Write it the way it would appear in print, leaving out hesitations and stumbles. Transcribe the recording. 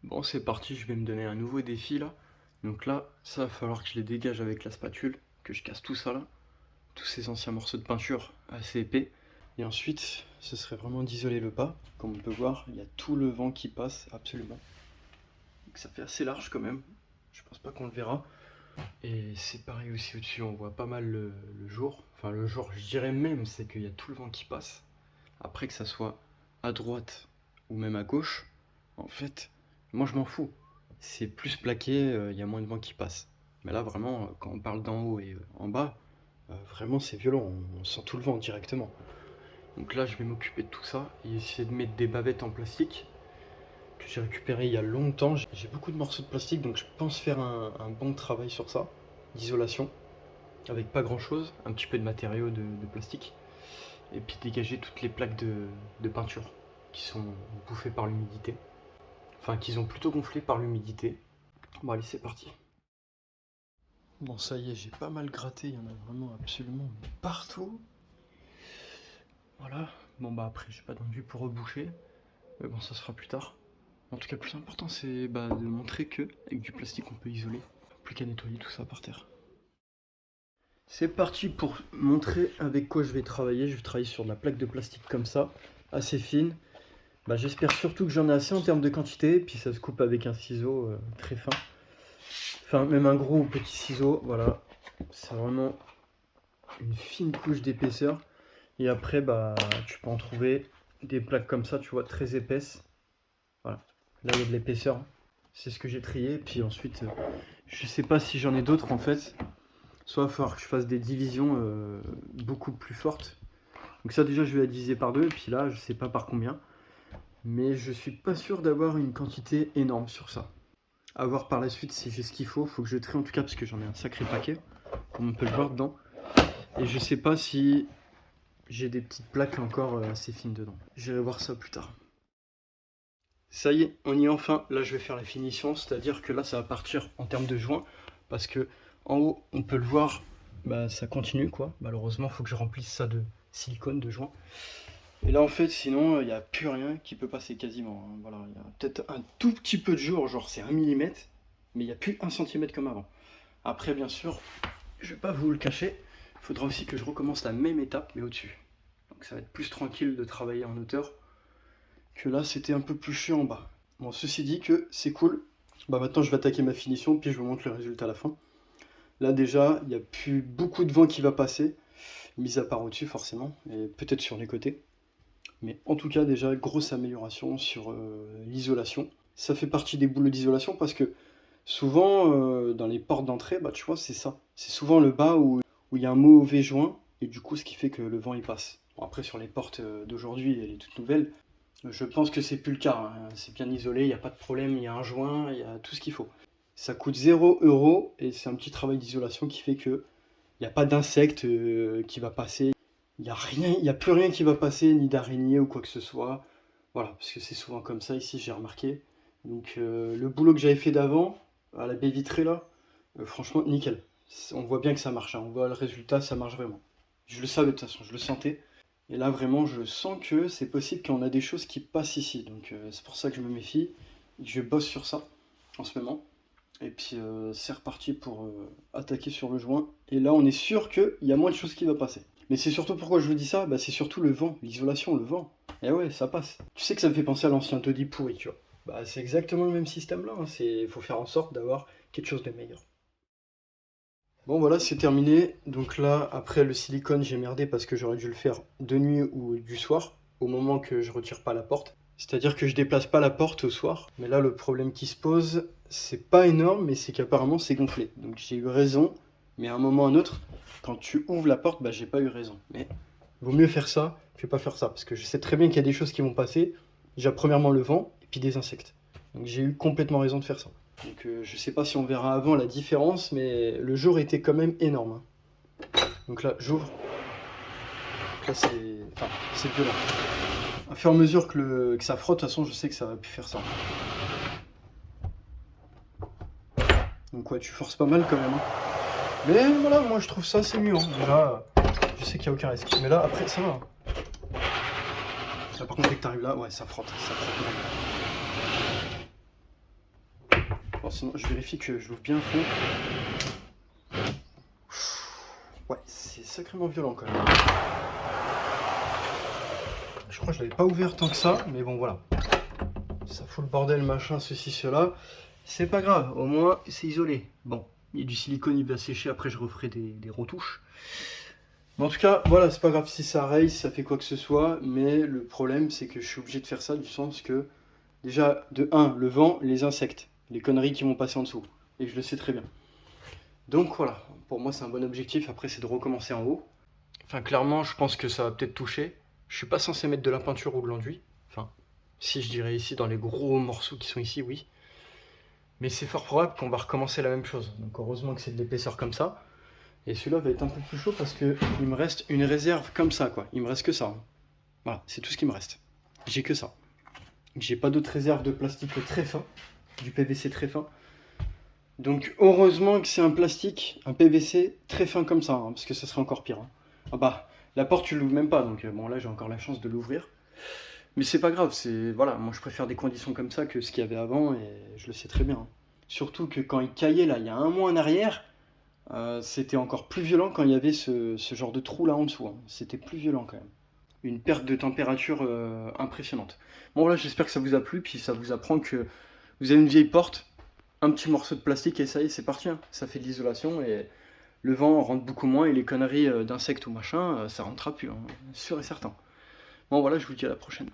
Bon, c'est parti, je vais me donner un nouveau défi là. Donc là, ça va falloir que je les dégage avec la spatule, que je casse tout ça là, tous ces anciens morceaux de peinture assez épais. Et ensuite, ce serait vraiment d'isoler le bas. Comme on peut voir, il y a tout le vent qui passe, absolument. Donc ça fait assez large quand même. Je pense pas qu'on le verra. Et c'est pareil aussi au-dessus, on voit pas mal le jour. Enfin le jour, je dirais même, c'est qu'il y a tout le vent qui passe. Après que ça soit à droite ou même à gauche, en fait, moi je m'en fous. C'est plus plaqué, il y a moins de vent qui passe. Mais là vraiment, quand on parle d'en haut et en bas, vraiment c'est violent, on sent tout le vent directement. Donc là je vais m'occuper de tout ça et essayer de mettre des bavettes en plastique que j'ai récupérées il y a longtemps. J'ai beaucoup de morceaux de plastique donc je pense faire un bon travail sur ça, d'isolation, avec pas grand chose, un petit peu de matériaux de plastique et puis dégager toutes les plaques de peinture qui sont bouffées par l'humidité. Enfin, qu'ils ont plutôt gonflé par l'humidité. Bon, allez, c'est parti. Bon, ça y est, j'ai pas mal gratté, il y en a vraiment absolument partout. Voilà. Bon, bah après, j'ai pas d'enduit pour reboucher. Mais bon, ça se fera plus tard. En tout cas, le plus important, c'est de montrer que avec du plastique, on peut isoler. Plus qu'à nettoyer tout ça par terre. C'est parti pour montrer avec quoi je vais travailler. Je vais travailler sur de la plaque de plastique comme ça, assez fine. J'espère surtout que j'en ai assez en termes de quantité, puis ça se coupe avec un ciseau très fin. Enfin, même un gros ou petit ciseau, voilà. C'est vraiment une fine couche d'épaisseur. Et après, tu peux en trouver des plaques comme ça, tu vois, très épaisses. Voilà. Là, il y a de l'épaisseur. C'est ce que j'ai trié. Puis ensuite, je sais pas si j'en ai d'autres en fait. Soit il va falloir que je fasse des divisions beaucoup plus fortes. Donc ça, déjà, je vais la diviser par deux. Et puis là, je sais pas par combien. Mais je suis pas sûr d'avoir une quantité énorme sur ça. À voir par la suite si j'ai ce qu'il faut. Faut que je trie en tout cas parce que j'en ai un sacré paquet, comme on peut le voir dedans. Et je sais pas si j'ai des petites plaques encore assez fines dedans. J'irai voir ça plus tard. Ça y est, on y est enfin. Là, je vais faire la finition, c'est-à-dire que là, ça va partir en termes de joints, parce que en haut, on peut le voir, ça continue quoi. Malheureusement, il faut que je remplisse ça de silicone, de joints. Et là, en fait, sinon, il n'y a plus rien qui peut passer quasiment, hein. Voilà, il y a peut-être un tout petit peu de jour, genre c'est 1 millimètre, mais il n'y a plus 1 centimètre comme avant. Après, bien sûr, je vais pas vous le cacher, il faudra aussi que je recommence la même étape, mais au-dessus. Donc ça va être plus tranquille de travailler en hauteur, que là, c'était un peu plus chiant en bas. Bon, ceci dit que c'est cool. Maintenant, je vais attaquer ma finition, puis je vous montre le résultat à la fin. Là, déjà, il n'y a plus beaucoup de vent qui va passer, mis à part au-dessus, forcément, et peut-être sur les côtés. Mais en tout cas, déjà, grosse amélioration sur l'isolation. Ça fait partie des boulots d'isolation parce que souvent, dans les portes d'entrée, tu vois, c'est ça. C'est souvent le bas où il y a un mauvais joint et du coup, ce qui fait que le vent il passe. Bon, après, sur les portes d'aujourd'hui et les toutes nouvelles, je pense que c'est plus le cas, hein. C'est bien isolé, il n'y a pas de problème, il y a un joint, il y a tout ce qu'il faut. Ça coûte 0 € et c'est un petit travail d'isolation qui fait que il n'y a pas d'insecte qui va passer. Il n'y a rien, il n'y a plus rien qui va passer, ni d'araignée ou quoi que ce soit. Voilà, parce que c'est souvent comme ça ici, j'ai remarqué. Donc le boulot que j'avais fait d'avant, à la baie vitrée là, franchement, nickel. On voit bien que ça marche, hein. On voit le résultat, ça marche vraiment. Je le savais de toute façon, je le sentais. Et là vraiment, je sens que c'est possible qu'on a des choses qui passent ici. Donc c'est pour ça que je me méfie. Je bosse sur ça en ce moment. Et puis c'est reparti pour attaquer sur le joint. Et là, on est sûr qu'il y a moins de choses qui vont passer. Mais c'est surtout pourquoi je vous dis ça, c'est surtout le vent, l'isolation, le vent. Et ouais, ça passe. Tu sais que ça me fait penser à l'ancien taudis pourri, tu vois. C'est exactement le même système là, hein. Faut faire en sorte d'avoir quelque chose de meilleur. Bon voilà, c'est terminé. Donc là, après le silicone, j'ai merdé parce que j'aurais dû le faire de nuit ou du soir, au moment que je retire pas la porte. C'est-à-dire que je déplace pas la porte au soir. Mais là, le problème qui se pose, c'est pas énorme, mais c'est qu'apparemment c'est gonflé. Donc j'ai eu raison, mais à un moment ou à un autre, quand tu ouvres la porte, j'ai pas eu raison. Mais vaut mieux faire ça que pas faire ça, parce que je sais très bien qu'il y a des choses qui vont passer. Déjà, premièrement, le vent, et puis des insectes. Donc j'ai eu complètement raison de faire ça. Donc je sais pas si on verra avant la différence, mais le jour était quand même énorme, hein. Donc là, j'ouvre. Là, c'est violent. À fur et à mesure que ça frotte, de toute façon, je sais que ça va plus faire ça. Donc ouais, tu forces pas mal quand même, hein. Mais voilà, moi je trouve ça c'est mieux, hein. Déjà, je sais qu'il n'y a aucun risque. Mais là, après, ça va. Là, par contre, dès que t'arrives là, ouais, ça frotte vraiment. sinon je vérifie que je l'ouvre bien à fond. Ouais, c'est sacrément violent quand même. Je crois que je l'avais pas ouvert tant que ça, mais bon voilà. Ça fout le bordel, machin, ceci, cela. C'est pas grave, au moins c'est isolé. Bon, il y a du silicone, il va sécher, après je referai des retouches. Mais en tout cas, voilà, c'est pas grave si ça raye, si ça fait quoi que ce soit, mais le problème c'est que je suis obligé de faire ça du sens que, déjà, de 1, le vent, les insectes, les conneries qui vont passer en dessous. Et je le sais très bien. Donc voilà, pour moi c'est un bon objectif, après c'est de recommencer en haut. Enfin clairement je pense que ça va peut-être toucher. Je suis pas censé mettre de la peinture ou de l'enduit. Enfin, si je dirais ici dans les gros morceaux qui sont ici, oui. Mais c'est fort probable qu'on va recommencer la même chose. Donc heureusement que c'est de l'épaisseur comme ça. Et celui-là va être un peu plus chaud parce que il me reste une réserve comme ça, quoi. Il me reste que ça. Voilà, c'est tout ce qui me reste. J'ai que ça. J'ai pas d'autres réserves de plastique très fin, du PVC très fin. Donc heureusement que c'est un plastique, un PVC très fin comme ça, parce que ça serait encore pire. Ah bah, la porte tu l'ouvres même pas, donc bon là j'ai encore la chance de l'ouvrir. Mais c'est pas grave, voilà, moi je préfère des conditions comme ça que ce qu'il y avait avant, et je le sais très bien. Surtout que quand il caillait là, il y a un mois en arrière, c'était encore plus violent quand il y avait ce genre de trou là en dessous. C'était plus violent quand même. Une perte de température impressionnante. Bon voilà, j'espère que ça vous a plu, puis ça vous apprend que vous avez une vieille porte, un petit morceau de plastique et ça y est, c'est parti. Ça fait de l'isolation et le vent rentre beaucoup moins et les conneries d'insectes ou machin, ça rentrera plus, sûr et certain. Bon voilà, je vous dis à la prochaine.